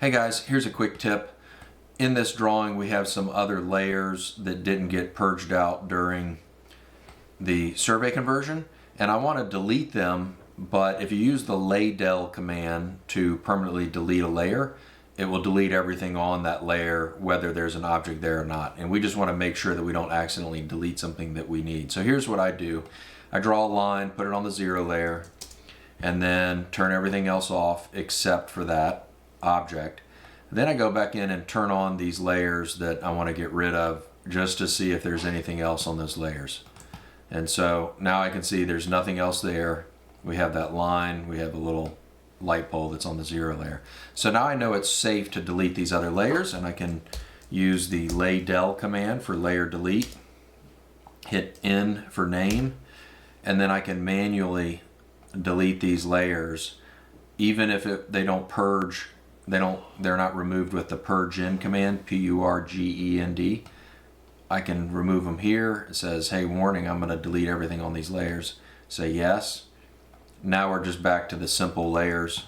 Hey guys, here's a quick tip. In this drawing we have some other layers that didn't get purged out during the survey conversion, and I want to delete them, but if you use the LAYDEL command to permanently delete a layer, it will delete everything on that layer whether there's an object there or not. And we just want to make sure that we don't accidentally delete something that we need. So here's what I do. I draw a line, put it on the 0 layer, and then turn everything else off except for that object. Then I go back in and turn on these layers that I want to get rid of just to see if there's anything else on those layers. And so now I can see there's nothing else there. We have that line, we have a little light pole that's on the 0 layer. So now I know it's safe to delete these other layers, and I can use the LAYDEL command for layer delete, hit N for name, and then I can manually delete these layers even if they don't purge. They're not removed with the purged command, P-U-R-G-E-N-D. I can remove them here. It says, hey, warning, I'm going to delete everything on these layers. Say yes. Now we're just back to the simple layers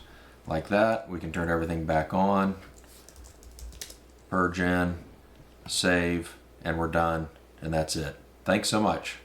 like that. We can turn everything back on, purge in, save, and we're done. And that's it. Thanks so much.